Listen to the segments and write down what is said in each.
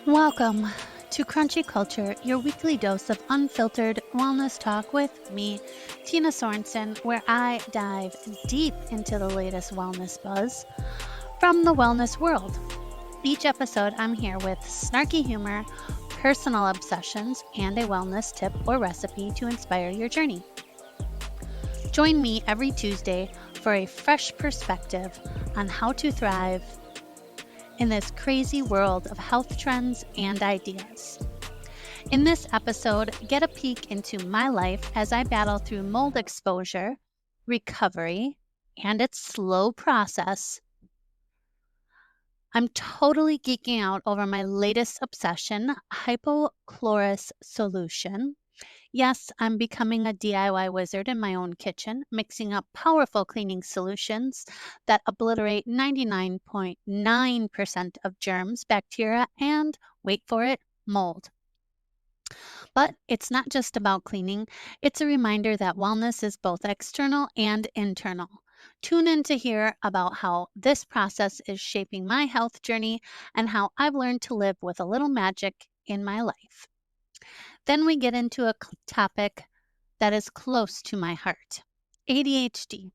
Welcome to Crunchy Culture, your weekly dose of unfiltered wellness talk with me, Tina Sorenson, where I dive deep into the latest wellness buzz from the wellness world. Each episode, I'm here with snarky humor, personal obsessions, and a wellness tip or recipe to inspire your journey. Join me every Tuesday for a fresh perspective on how to thrive in this crazy world of health trends and ideas. In this episode, get a peek into my life as I battle through mold exposure, recovery, and its slow process. I'm totally geeking out over my latest obsession, hypochlorous solution. Yes, I'm becoming a DIY wizard in my own kitchen, mixing up powerful cleaning solutions that obliterate 99.9% of germs, bacteria, and, wait for it, mold. But it's not just about cleaning, it's a reminder that wellness is both external and internal. Tune in to hear about how this process is shaping my health journey and how I've learned to live with a little magic in my life. Then we get into a topic that is close to my heart, ADHD.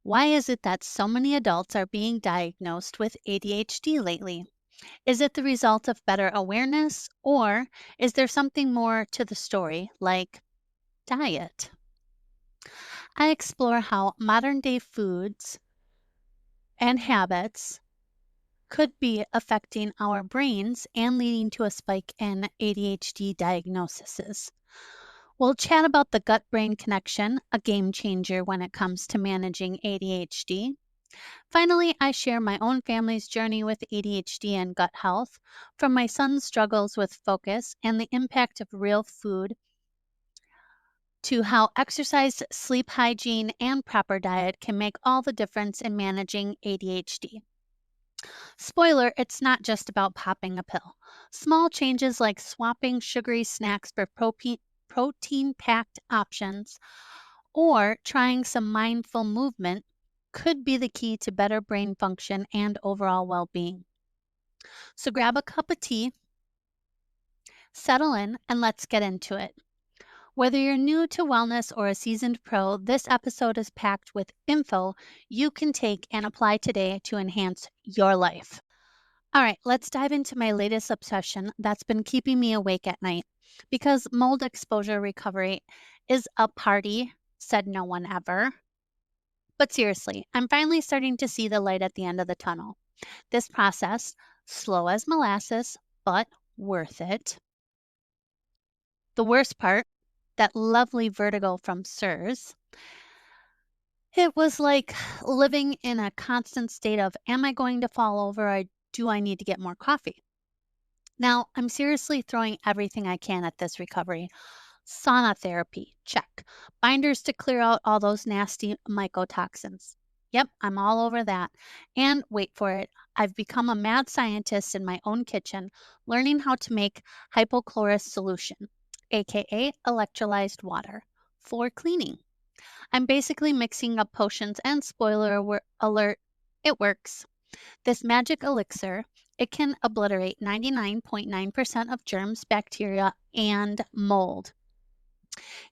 Why is it that so many adults are being diagnosed with ADHD lately? Is it the result of better awareness, or is there something more to the story, like diet? I explore how modern day foods and habits could be affecting our brains and leading to a spike in ADHD diagnoses. We'll chat about the gut brain connection, a game changer when it comes to managing ADHD. Finally, I share my own family's journey with ADHD and gut health, from my son's struggles with focus and the impact of real food to how exercise, sleep hygiene, and proper diet can make all the difference in managing ADHD. Spoiler, it's not just about popping a pill. Small changes like swapping sugary snacks for protein packed options or trying some mindful movement could be the key to better brain function and overall well being. So grab a cup of tea, settle in, and let's get into it. Whether you're new to wellness or a seasoned pro, this episode is packed with info you can take and apply today to enhance your life. All right, let's dive into my latest obsession that's been keeping me awake at night. Because mold exposure recovery is a party, said no one ever. But seriously, I'm finally starting to see the light at the end of the tunnel. This process, slow as molasses, but worth it. The worst part, that lovely vertigo from SIRS. It was like living in a constant state of, am I going to fall over or do I need to get more coffee? Now, I'm seriously throwing everything I can at this recovery. Sauna therapy, check. Binders to clear out all those nasty mycotoxins. Yep, I'm all over that. And wait for it, I've become a mad scientist in my own kitchen, learning how to make hypochlorous solution, aka electrolyzed water, for cleaning. I'm basically mixing up potions, and alert, it works. This magic elixir, it can obliterate 99.9% of germs, bacteria, and mold.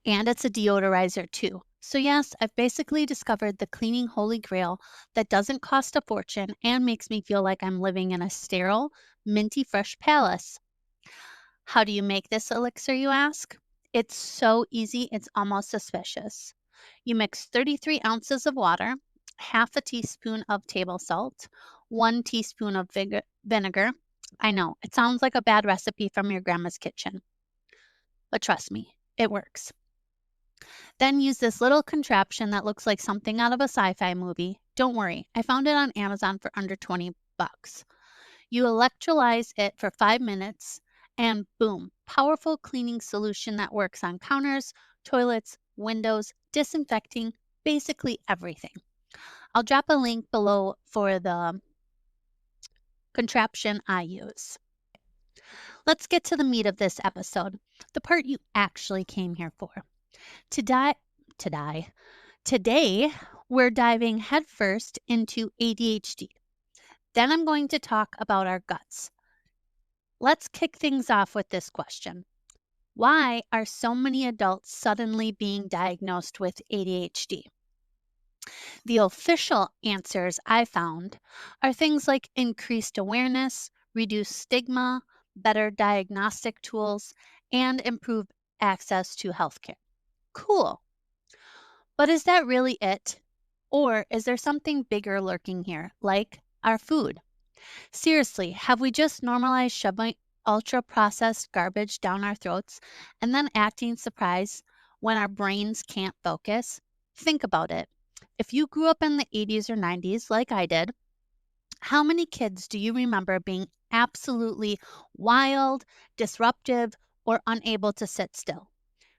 And it's a deodorizer too. So yes, I've basically discovered the cleaning holy grail that doesn't cost a fortune and makes me feel like I'm living in a sterile, minty fresh palace. How do you make this elixir, you ask? It's so easy, it's almost suspicious. You mix 33 ounces of water, half a teaspoon of table salt, 1 teaspoon of vinegar. I know, it sounds like a bad recipe from your grandma's kitchen, but trust me, it works. Then use this little contraption that looks like something out of a sci-fi movie. Don't worry, I found it on Amazon for under 20 bucks. You electrolyze it for 5 minutes and boom, powerful cleaning solution that works on counters, toilets, windows, disinfecting, basically everything. I'll drop a link below for the contraption I use. Let's get to the meat of this episode, the part you actually came here for. Today, we're diving headfirst into ADHD. Then I'm going to talk about our guts. Let's kick things off with this question. Why are so many adults suddenly being diagnosed with ADHD? The official answers I found are things like increased awareness, reduced stigma, better diagnostic tools, and improved access to healthcare. Cool. But is that really it? Or is there something bigger lurking here, like our food? Seriously, have we just normalized shoving ultra processed garbage down our throats and then acting surprised when our brains can't focus? Think about it. If you grew up in the 80s or 90s, like I did, how many kids do you remember being absolutely wild, disruptive, or unable to sit still?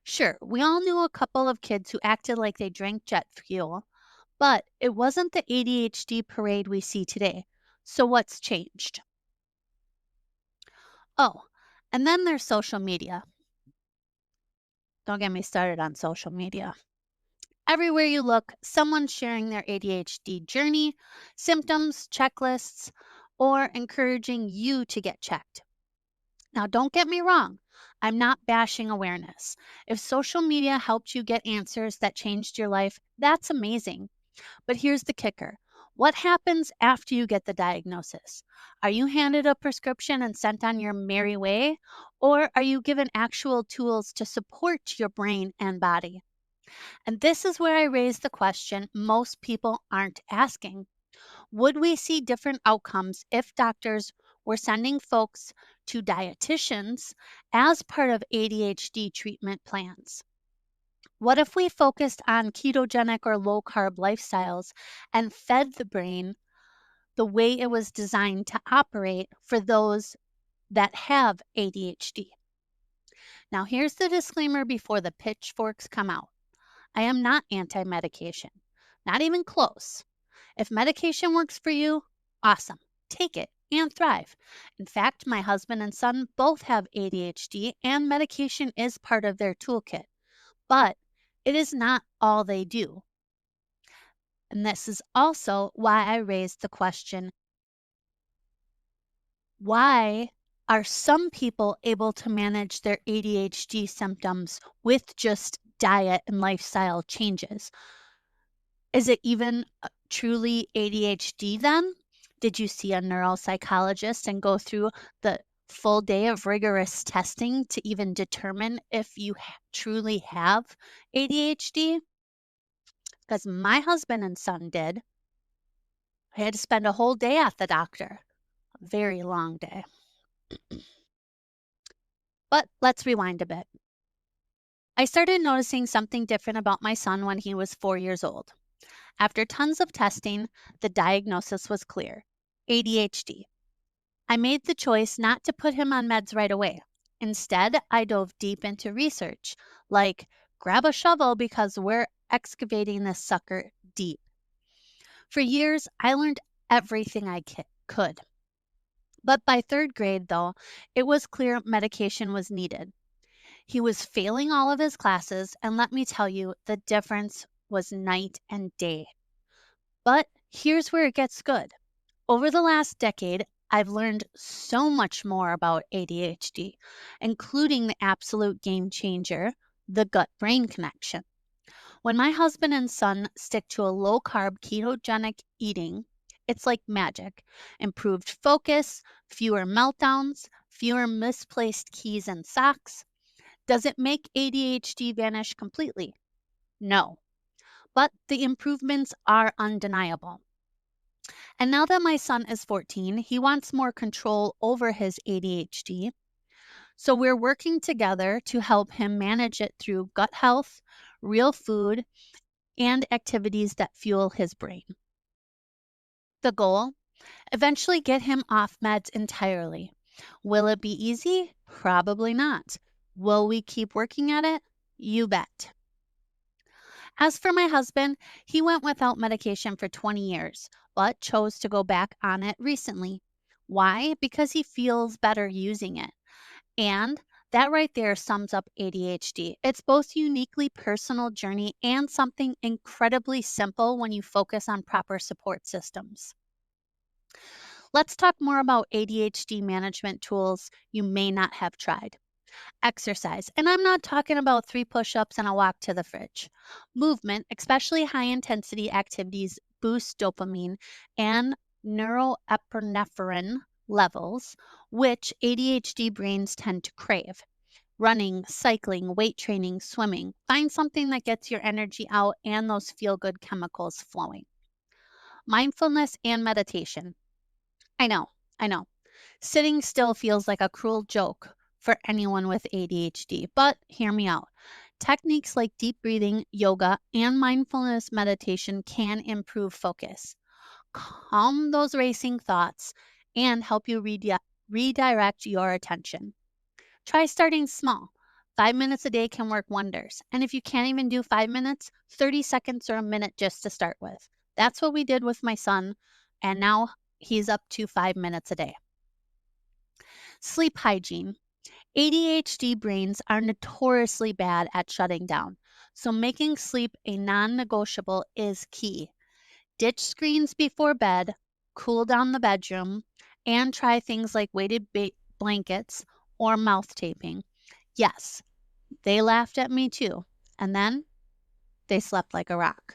Sure, we all knew a couple of kids who acted like they drank jet fuel, but it wasn't the ADHD parade we see today. So, what's changed? Oh, and then there's social media. Don't get me started on social media. Everywhere you look, someone's sharing their ADHD journey, symptoms, checklists, or encouraging you to get checked. Now, don't get me wrong, I'm not bashing awareness. If social media helped you get answers that changed your life, that's amazing. But here's the kicker. What happens after you get the diagnosis? Are you handed a prescription and sent on your merry way? Or are you given actual tools to support your brain and body? And this is where I raise the question most people aren't asking. Would we see different outcomes if doctors were sending folks to dietitians as part of ADHD treatment plans? What if we focused on ketogenic or low carb lifestyles and fed the brain the way it was designed to operate for those that have ADHD? Now, here's the disclaimer before the pitchforks come out. I am not anti medication, not even close. If medication works for you, awesome. Take it and thrive. In fact, my husband and son both have ADHD, and medication is part of their toolkit. But it is not all they do. And this is also why I raised the question, why are some people able to manage their ADHD symptoms with just diet and lifestyle changes? Is it even truly ADHD then? Did you see a neuropsychologist and go through the full day of rigorous testing to even determine if you truly have ADHD? Because my husband and son did. I had to spend a whole day at the doctor. A very long day. But let's rewind a bit. I started noticing something different about my son when he was 4 years old. After tons of testing, the diagnosis was clear: ADHD. I made the choice not to put him on meds right away. Instead, I dove deep into research, like grab a shovel because we're excavating this sucker deep. For years, I learned everything I could. But by third grade, though, it was clear medication was needed. He was failing all of his classes, and let me tell you, the difference was night and day. But here's where it gets good. Over the last decade, I've learned so much more about ADHD, including the absolute game changer, the gut brain connection. When my husband and son stick to a low carb ketogenic eating, it's like magic. Improved focus, fewer meltdowns, fewer misplaced keys and socks. Does it make ADHD vanish completely? No, but the improvements are undeniable. And now that my son is 14, he wants more control over his ADHD. So we're working together to help him manage it through gut health, real food, and activities that fuel his brain. The goal? Eventually get him off meds entirely. Will it be easy? Probably not. Will we keep working at it? You bet. As for my husband, he went without medication for 20 years, but chose to go back on it recently. Why? Because he feels better using it. And that right there sums up ADHD. It's both uniquely personal journey and something incredibly simple when you focus on proper support systems. Let's talk more about ADHD management tools you may not have tried. Exercise. And I'm not talking about 3 push ups and a walk to the fridge. Movement, especially high intensity activities, boost dopamine and neuroepinephrine levels, which ADHD brains tend to crave. Running, cycling, weight training, swimming. Find something that gets your energy out and those feel good chemicals flowing. Mindfulness and meditation. I know, I know. Sitting still feels like a cruel joke for anyone with ADHD, but hear me out. Techniques like deep breathing, yoga, and mindfulness meditation can improve focus, calm those racing thoughts, and help you redirect your attention. Try starting small. 5 minutes a day can work wonders. And if you can't even do 5 minutes, 30 seconds or a minute just to start with. That's what we did with my son. And now he's up to 5 minutes a day. Sleep hygiene. ADHD brains are notoriously bad at shutting down. So making sleep a non negotiable is key. Ditch screens before bed, cool down the bedroom, and try things like weighted blankets or mouth taping. Yes, they laughed at me too. And then they slept like a rock.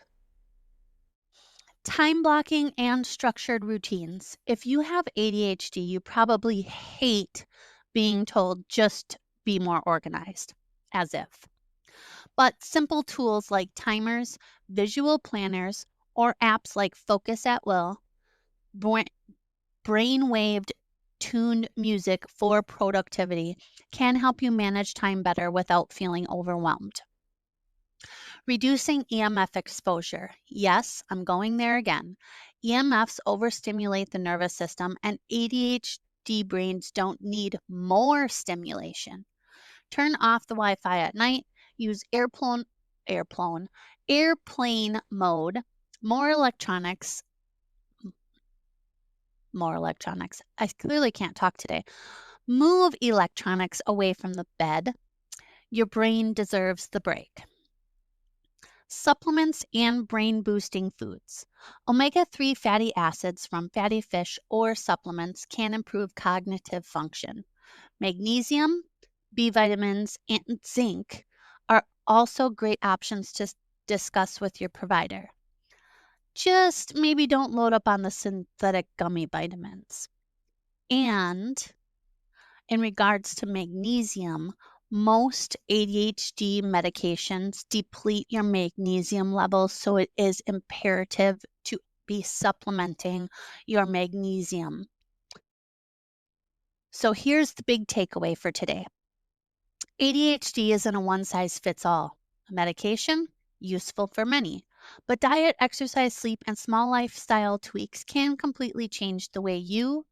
Time blocking and structured routines. If you have ADHD, you probably hate being told just be more organized, as if. But simple tools like timers, visual planners, or apps like Focus at Will, bra- brainwaved tuned music for productivity can help you manage time better without feeling overwhelmed. Reducing EMF exposure. Yes, I'm going there again. EMFs overstimulate the nervous system, and ADHD brains don't need more stimulation. Turn off the Wi Fi at night, use airplane, airplane mode, more electronics, more electronics. I clearly can't talk today. Move electronics away from the bed. Your brain deserves the break. Supplements and brain boosting foods. Omega 3 fatty acids from fatty fish or supplements can improve cognitive function. Magnesium, B vitamins, and zinc are also great options to discuss with your provider. Just maybe don't load up on the synthetic gummy vitamins. And in regards to magnesium, most ADHD medications deplete your magnesium levels, so it is imperative to be supplementing your magnesium. So here's the big takeaway for today. ADHD isn't a one size fits all. Medication, useful for many, but diet, exercise, sleep, and small lifestyle tweaks can completely change the way you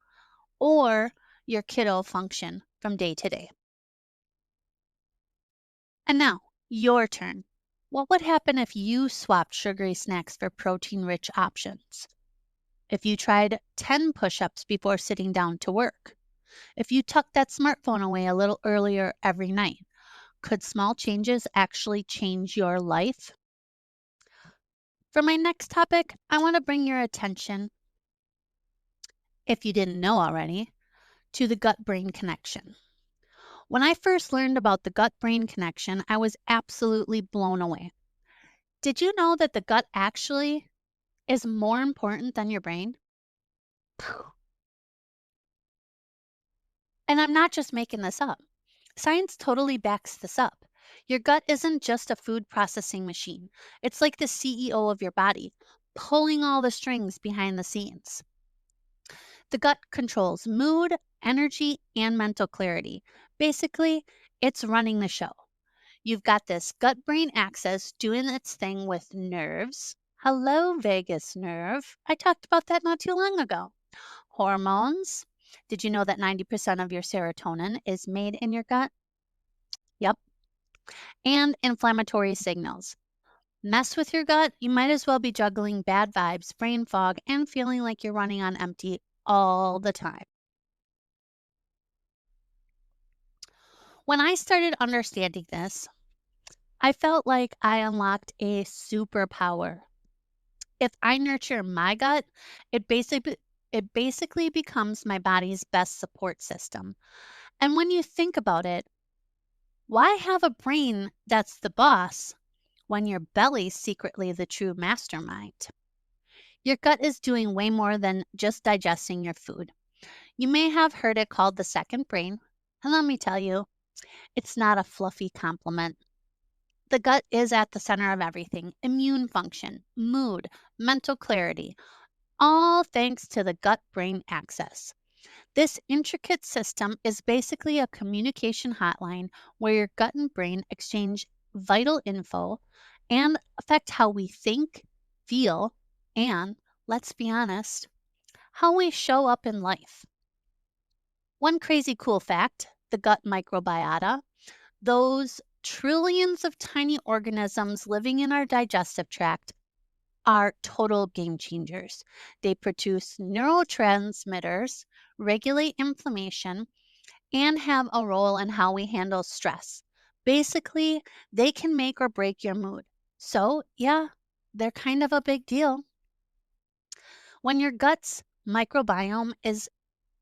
or your kiddo function from day to day. And now, your turn. What would happen if you swapped sugary snacks for protein rich options? If you tried 10 push ups before sitting down to work? If you tucked that smartphone away a little earlier every night? Could small changes actually change your life? For my next topic, I want to bring your attention, if you didn't know already, to the gut brain connection. When I first learned about the gut brain connection, I was absolutely blown away. Did you know that the gut actually is more important than your brain? And I'm not just making this up. Science totally backs this up. Your gut isn't just a food processing machine, it's like the CEO of your body, pulling all the strings behind the scenes. The gut controls mood, energy, and mental clarity. Basically, it's running the show. You've got this gut brain axis doing its thing with nerves. Hello, vagus nerve. I talked about that not too long ago. Hormones. Did you know that 90% of your serotonin is made in your gut? Yep. And inflammatory signals. Mess with your gut, you might as well be juggling bad vibes, brain fog, and feeling like you're running on empty all the time. When I started understanding this, I felt like I unlocked a superpower. If I nurture my gut, it It basically becomes my body's best support system. And when you think about it, why have a brain that's the boss when your belly's secretly the true mastermind? Your gut is doing way more than just digesting your food. You may have heard it called the second brain, and let me tell you, it's not a fluffy compliment. The gut is at the center of everything: immune function, mood, mental clarity, all thanks to the gut brain axis. This intricate system is basically a communication hotline where your gut and brain exchange vital info and affect how we think, feel, and, let's be honest, how we show up in life. One crazy cool fact: the gut microbiota, those trillions of tiny organisms living in our digestive tract, are total game changers. They produce neurotransmitters, regulate inflammation, and have a role in how we handle stress. Basically, they can make or break your mood. So, yeah, they're kind of a big deal. When your gut's microbiome is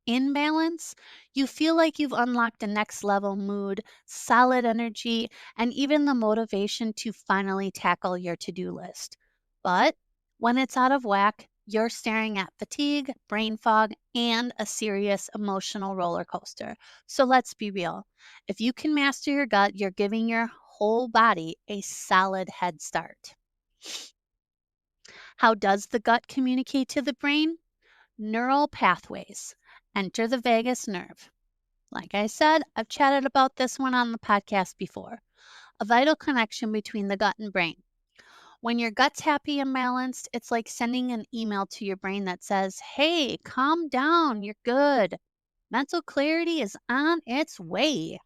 in balance, you feel like you've unlocked a next level mood, solid energy, and even the motivation to finally tackle your to do list. But when it's out of whack, you're staring at fatigue, brain fog, and a serious emotional roller coaster. So let's be real. If you can master your gut, you're giving your whole body a solid head start. How does the gut communicate to the brain? Neural pathways. Enter the vagus nerve. Like I said, I've chatted about this one on the podcast before. A vital connection between the gut and brain. When your gut's happy and balanced, it's like sending an email to your brain that says, hey, calm down, you're good. Mental clarity is on its way.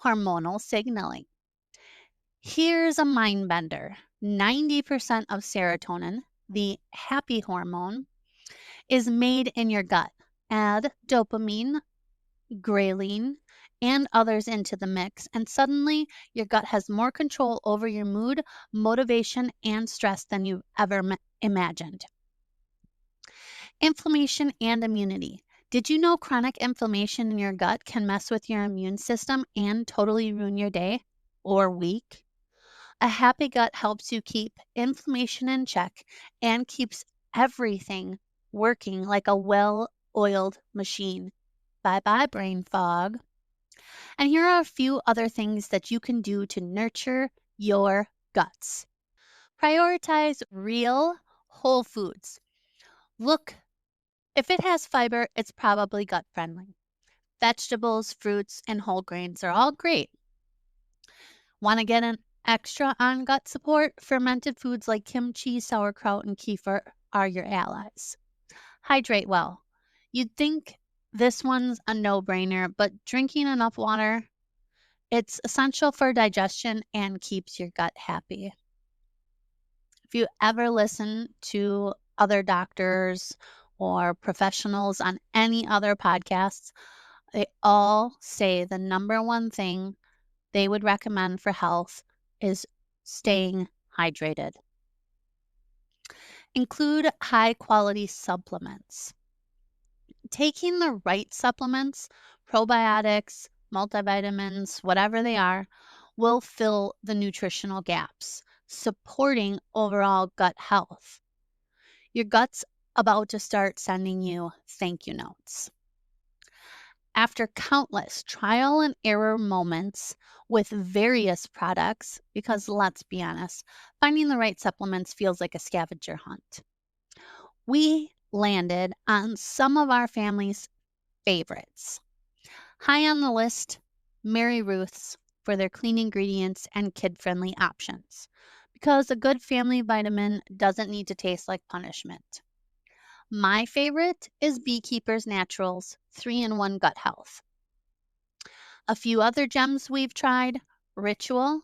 Hormonal signaling. Here's a mind bender: 90% of serotonin, the happy hormone, is made in your gut. Add dopamine, ghrelin, and others into the mix, and suddenly your gut has more control over your mood, motivation, and stress than you've ever imagined. Inflammation and immunity. Did you know chronic inflammation in your gut can mess with your immune system and totally ruin your day or week? A happy gut helps you keep inflammation in check and keeps everything working like a well oiled machine. Bye bye, brain fog. And here are a few other things that you can do to nurture your guts. Prioritize real whole foods. Look, if it has fiber, it's probably gut friendly. Vegetables, fruits, and whole grains are all great. Want to get an extra on gut support? Fermented foods like kimchi, sauerkraut, and kefir are your allies. Hydrate well. You'd think this one's a no-brainer, but drinking enough water, it's essential for digestion and keeps your gut happy. If you ever listen to other doctors or professionals on any other podcasts, they all say the number one thing they would recommend for health is staying hydrated. Include high quality supplements. Taking the right supplements, probiotics, multivitamins, whatever they are, will fill the nutritional gaps, supporting overall gut health. Your gut's about to start sending you thank you notes. After countless trial and error moments with various products, because let's be honest, finding the right supplements feels like a scavenger hunt, we landed on some of our family's favorites. High on the list, Mary Ruth's for their clean ingredients and kid-friendly options, because a good family vitamin doesn't need to taste like punishment. My favorite is Beekeeper's Naturals 3-in-1 Gut Health. A few other gems we've tried: Ritual.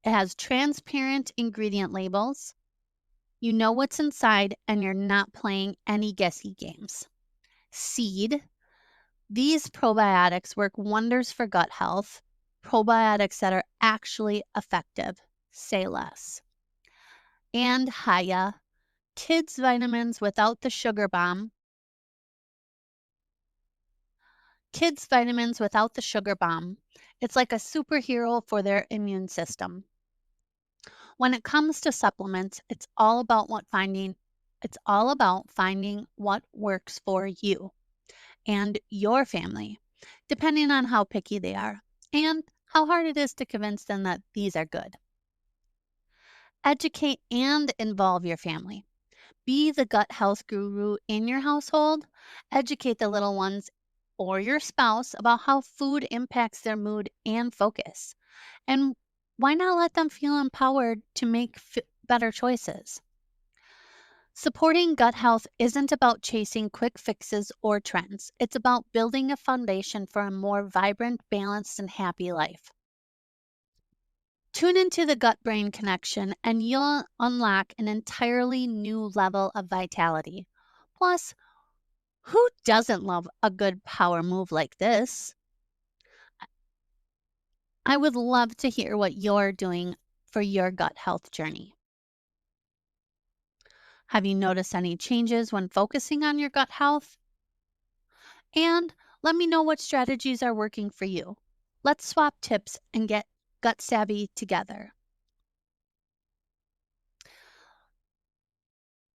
It has transparent ingredient labels. You know what's inside and you're not playing any guessy games. Seed. These probiotics work wonders for gut health. Probiotics that are actually effective. Say less. And Haya. Kids' vitamins without the sugar bomb. Kids' vitamins without the sugar bomb. It's like a superhero for their immune system. When it comes to supplements, it's all about finding what works for you and your family, depending on how picky they are and how hard it is to convince them that these are good. Educate and involve your family. Be the gut health guru in your household. Educate the little ones or your spouse about how food impacts their mood and focus. And why not let them feel empowered to make better choices? Supporting gut health isn't about chasing quick fixes or trends. It's about building a foundation for a more vibrant, balanced, and happy life. Tune into the gut brain connection, and you'll unlock an entirely new level of vitality. Plus, who doesn't love a good power move like this? I would love to hear what you're doing for your gut health journey. Have you noticed any changes when focusing on your gut health? And let me know what strategies are working for you. Let's swap tips and get gut savvy together.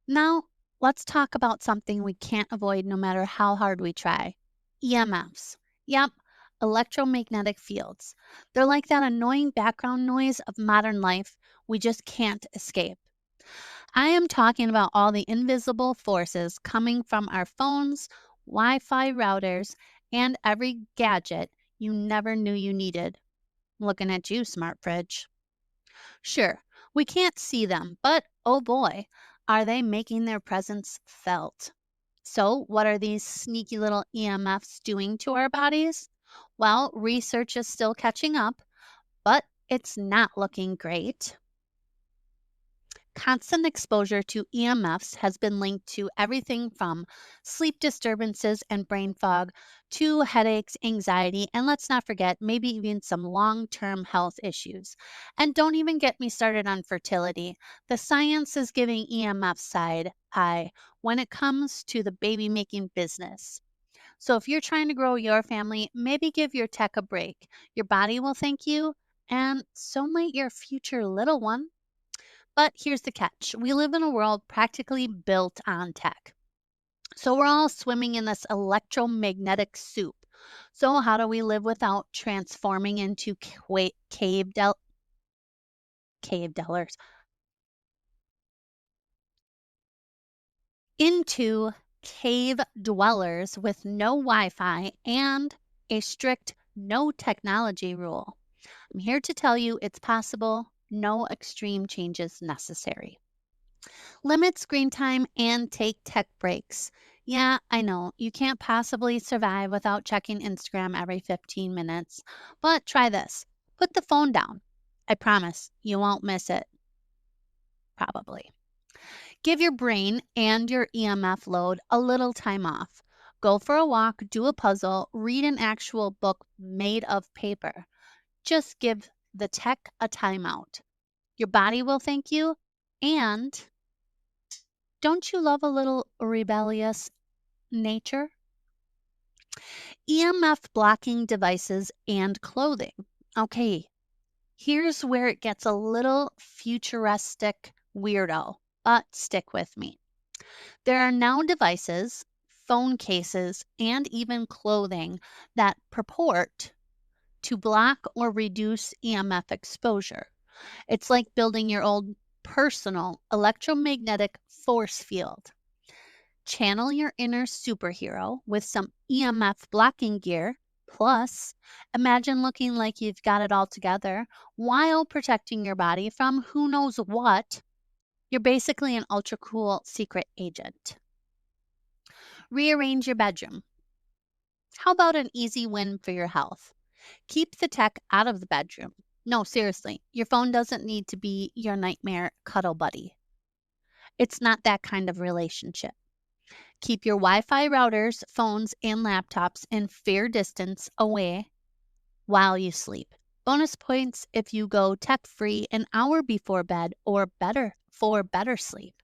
Now, let's talk about something we can't avoid no matter how hard we try: EMFs. Yep, electromagnetic fields. They're like that annoying background noise of modern life we just can't escape. I am talking about all the invisible forces coming from our phones, Wi Fi routers, and every gadget you never knew you needed. Looking at you, smart fridge. Sure, we can't see them, but oh boy, are they making their presence felt. So, what are these sneaky little EMFs doing to our bodies? Well, research is still catching up, but it's not looking great. Constant exposure to EMFs has been linked to everything from sleep disturbances and brain fog to headaches, anxiety, and let's not forget, maybe even some long term health issues. And don't even get me started on fertility. The science is giving EMF side eye when it comes to the baby making business. So if you're trying to grow your family, maybe give your tech a break. Your body will thank you, and so might your future little one. But here's the catch: we live in a world practically built on tech. So we're all swimming in this electromagnetic soup. So, how do we live without transforming into cave dwellers? Into cave dwellers with no Wi Fi and a strict no technology rule. I'm here to tell you it's possible, no extreme changes necessary. Limit screen time and take tech breaks. Yeah, I know you can't possibly survive without checking Instagram every 15 minutes, but try this: put the phone down. I promise you won't miss it, probably. Give your brain and your EMF load a little time off. Go for a walk, do a puzzle, read an actual book made of paper. Just give the tech a timeout. Your body will thank you, and don't you love a little rebellious nature? EMF blocking devices and clothing. Okay, here's where it gets a little futuristic weirdo, but stick with me. There are now devices, phone cases, and even clothing that purport to block or reduce EMF exposure. It's like building your own personal electromagnetic force field. Channel your inner superhero with some EMF blocking gear. Plus, imagine looking like you've got it all together while protecting your body from who knows what. You're basically an ultra cool secret agent. Rearrange your bedroom. How about an easy win for your health? Keep the tech out of the bedroom. No, seriously, your phone doesn't need to be your nightmare cuddle buddy. It's not that kind of relationship. Keep your Wi Fi routers, phones, and laptops in fair distance away while you sleep. Bonus points if you go tech free an hour before bed or better for better sleep.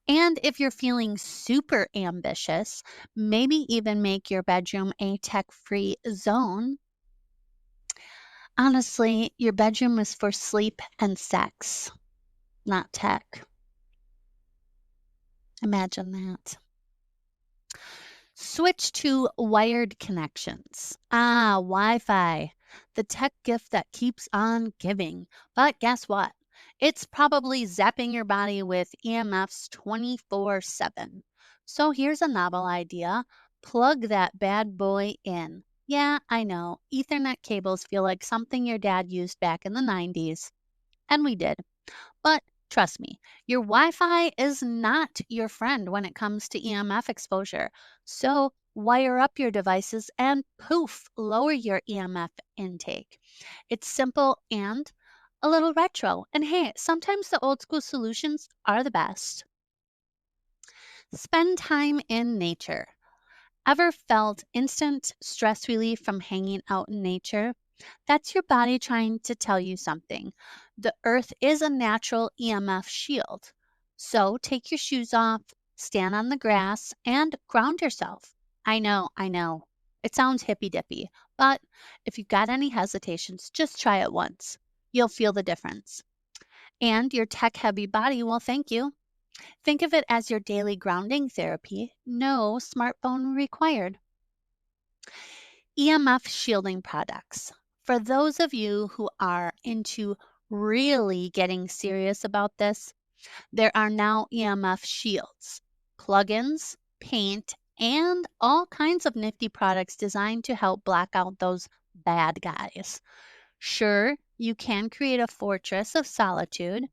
And if you're feeling super ambitious, maybe even make your bedroom a tech-free zone. Honestly, your bedroom is for sleep and sex, not tech. Imagine that. Switch to wired connections. Wi-Fi, the tech gift that keeps on giving. But guess what? It's probably zapping your body with EMFs 24/7. So here's a novel idea. Plug that bad boy in. Yeah, I know. Ethernet cables feel like something your dad used back in the 90s. And we did. But trust me, your Wi Fi is not your friend when it comes to EMF exposure. So wire up your devices and poof, lower your EMF intake. It's simple and a little retro. And hey, sometimes the old school solutions are the best. Spend time in nature. Ever felt instant stress relief from hanging out in nature? That's your body trying to tell you something. The earth is a natural EMF shield. So take your shoes off, stand on the grass, and ground yourself. I know. It sounds hippy dippy, but if you've got any hesitations, just try it once. You'll feel the difference. And your tech heavy body will thank you. Think of it as your daily grounding therapy. No smartphone required. EMF shielding products. For those of you who are into really getting serious about this, there are now EMF shields, plugins, paint, and all kinds of nifty products designed to help block out those bad guys. Sure, you can create a fortress of solitude,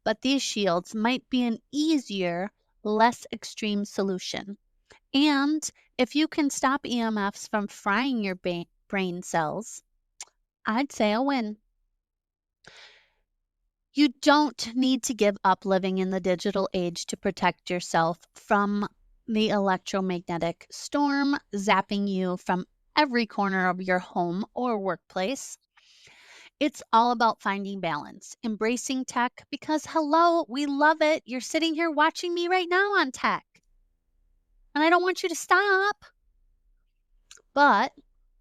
but these shields might be an easier, less extreme solution. And if you can stop EMFs from frying your brain cells, I'd say a win. You don't need to give up living in the digital age to protect yourself from the electromagnetic storm zapping you from every corner of your home or workplace. It's all about finding balance, embracing tech because, hello, we love it. You're sitting here watching me right now on tech, and I don't want you to stop. But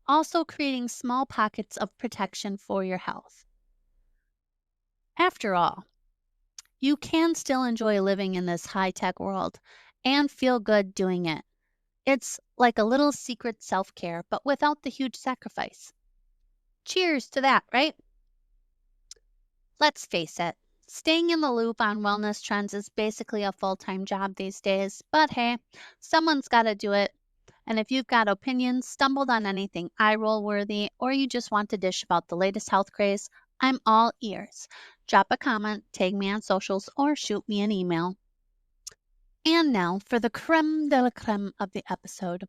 also creating small pockets of protection for your health. After all, you can still enjoy living in this high tech world and feel good doing it. It's like a little secret self care, but without the huge sacrifice. Cheers to that, right? Let's face it, staying in the loop on wellness trends is basically a full time job these days, but hey, someone's got to do it. And if you've got opinions, stumbled on anything eye roll worthy, or you just want to dish about the latest health craze, I'm all ears. Drop a comment, tag me on socials, or shoot me an email. And now for the creme de la creme of the episode.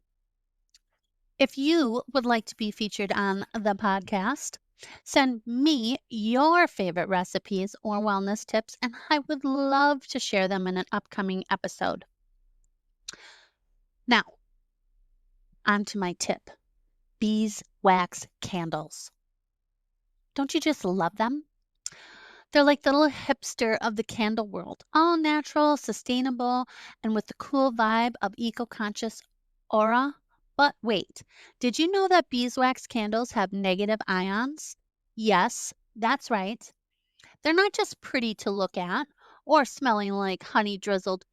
If you would like to be featured on the podcast, send me your favorite recipes or wellness tips, and I would love to share them in an upcoming episode. Now, on to my tip. Beeswax candles. Don't you just love them? They're like the little hipster of the candle world, all natural, sustainable, and with the cool vibe of eco-conscious aura. But wait, did you know that beeswax candles have negative ions? Yes, that's right. They're not just pretty to look at or smelling like honey drizzled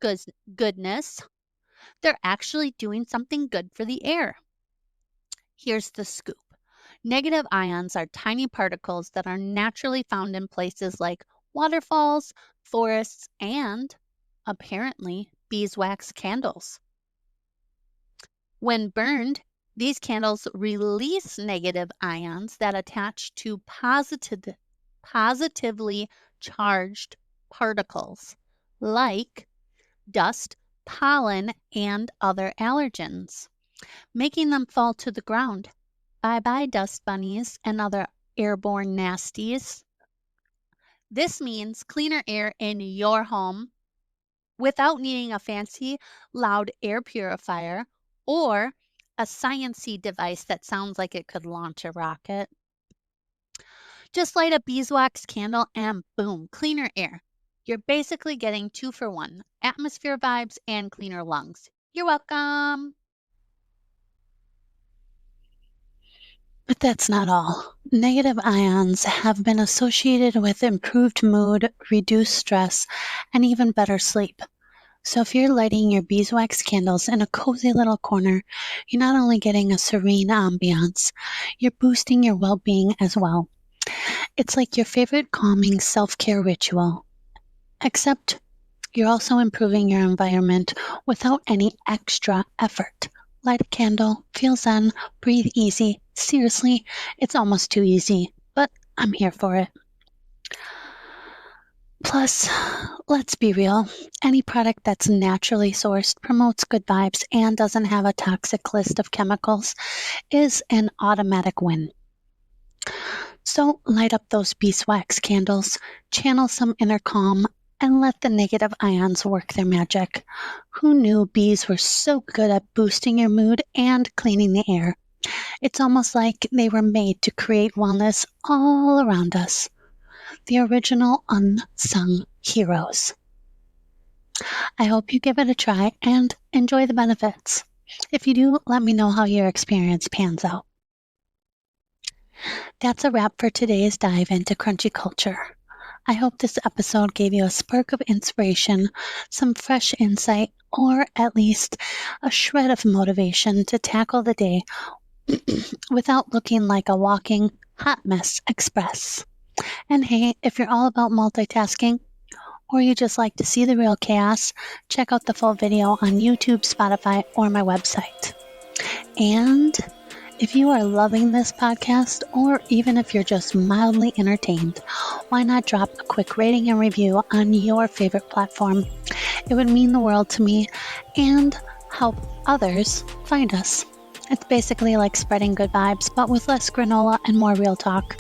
goodness. They're actually doing something good for the air. Here's the scoop. Negative ions are tiny particles that are naturally found in places like waterfalls, forests, and, apparently, beeswax candles. When burned, these candles release negative ions that attach to positively charged particles like dust, pollen, and other allergens, making them fall to the ground. Bye bye, dust bunnies and other airborne nasties. This means cleaner air in your home without needing a fancy, loud air purifier or a sciencey device that sounds like it could launch a rocket. Just light a beeswax candle and boom, cleaner air. You're basically getting 2 for 1, atmosphere vibes and cleaner lungs. You're welcome. But that's not all. Negative ions have been associated with improved mood, reduced stress, and even better sleep. So if you're lighting your beeswax candles in a cozy little corner, you're not only getting a serene ambiance, you're boosting your well-being as well. It's like your favorite calming self-care ritual, except you're also improving your environment without any extra effort. Light a candle, feel zen, breathe easy. Seriously, it's almost too easy, but I'm here for it. Plus, let's be real, any product that's naturally sourced, promotes good vibes, and doesn't have a toxic list of chemicals is an automatic win. So light up those beeswax candles, channel some inner calm, and let the negative ions work their magic. Who knew bees were so good at boosting your mood and cleaning the air? It's almost like they were made to create wellness all around us. The original unsung heroes. I hope you give it a try and enjoy the benefits. If you do, let me know how your experience pans out. That's a wrap for today's dive into crunchy culture. I hope this episode gave you a spark of inspiration, some fresh insight, or at least a shred of motivation to tackle the day without looking like a walking hot mess express. And hey, if you're all about multitasking, or you just like to see the real chaos, check out the full video on YouTube, Spotify, or my website. And if you are loving this podcast, or even if you're just mildly entertained, why not drop a quick rating and review on your favorite platform? It would mean the world to me and help others find us. It's basically like spreading good vibes, but with less granola and more real talk.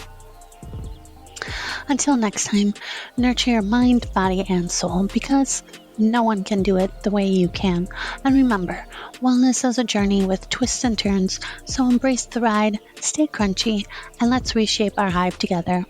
Until next time, nurture your mind, body, and soul, because no one can do it the way you can. And remember, wellness is a journey with twists and turns, so embrace the ride, stay crunchy, and let's reshape our hive together.